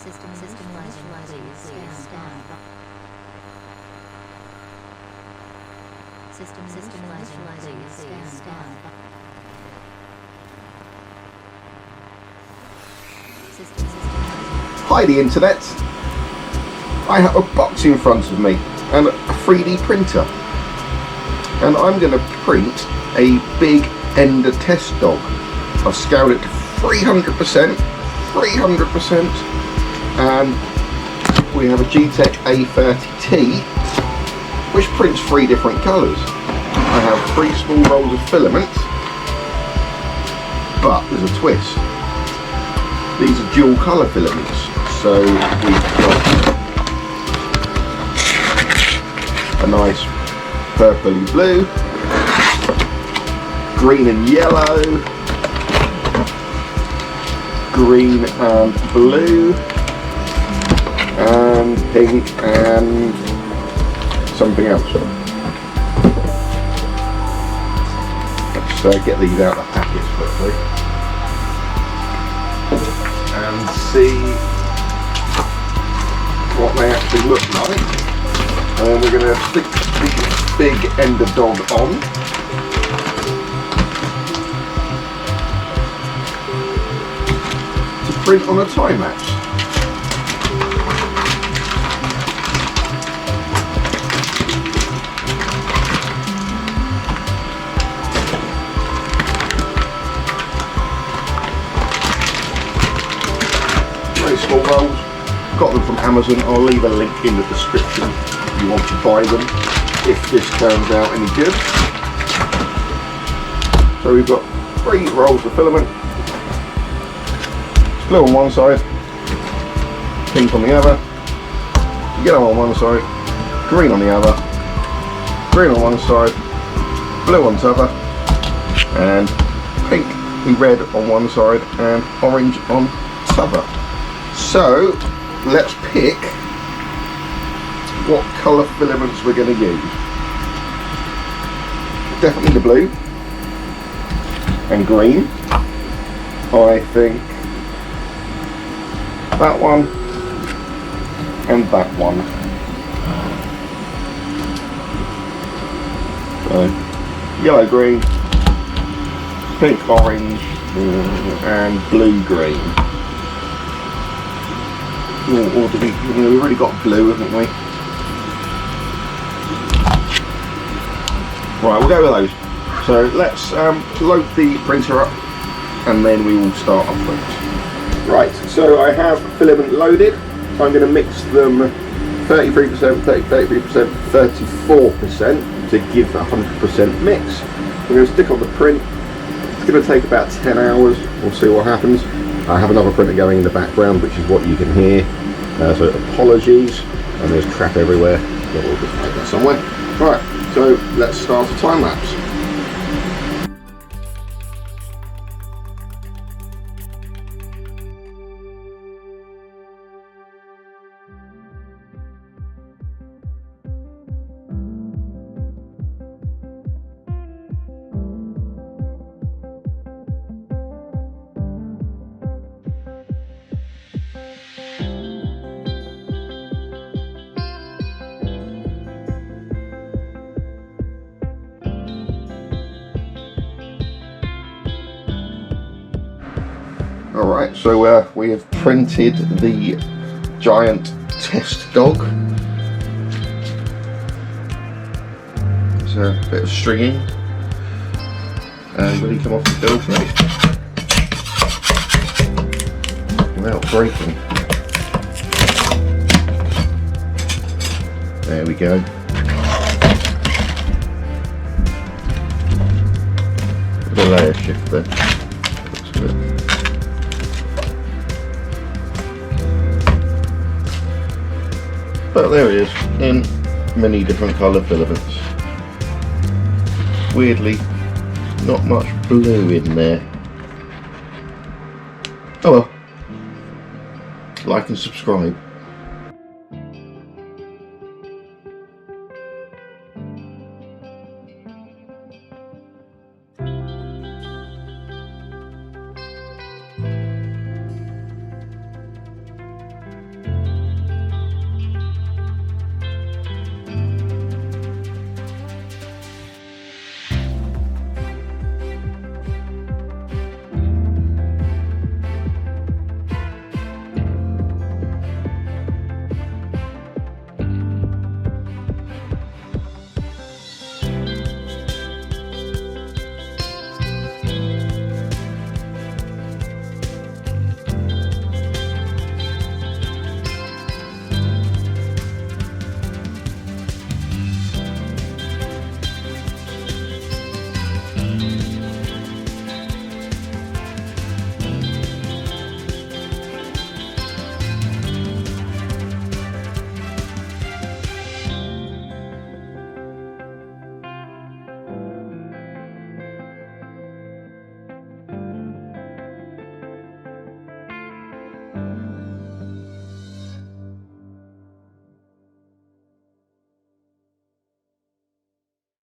Hi the internet! I have a box in front of me and a 3D printer, and I'm going to print a big ender test dog. I've scaled it to 300%, and we have a Geeetech A30T which prints 3 different colours. I have 3 small rolls of filament, but there's a twist. These are dual colour filaments, so we've got a nice purpley blue, green and yellow, green and blue, and pink and something else. Let's get these out of the packets quickly and see what they actually look like. And we're going to stick the big ender dog on. To print on a time lapse. Very small rolls. Got them from Amazon. I'll leave a link in the description if you want to buy them, if this turns out any good. So we've got 3 rolls of filament. Blue on one side, pink on the other, yellow on one side, green on the other, green on one side, blue on the other, and pink and red on one side and orange on the other. So let's pick what colour filaments we're going to use. Definitely the blue and green. I think that one and that one. So yellow green, pink orange, and blue green. Or do we've already got blue, haven't we? Right, we'll go with those. So let's load the printer up and then we will start our print. Right, so I have filament loaded. I'm going to mix them 33%, 33%, 34% to give a 100% mix. I'm going to stick on the print. It's going to take about 10 hours. We'll see what happens. I have another printer going in the background, which is what you can hear. So apologies, and there's crap everywhere. But we'll just make that somewhere. Right, so let's start a time lapse. Alright, so we have printed the giant test dog. It's a bit of stringing. And will he come off the build plate without breaking? There we go. The layer shift there. Looks good. But there he is, in many different colour filaments. Weirdly, not much blue in there. Oh well. Like and subscribe.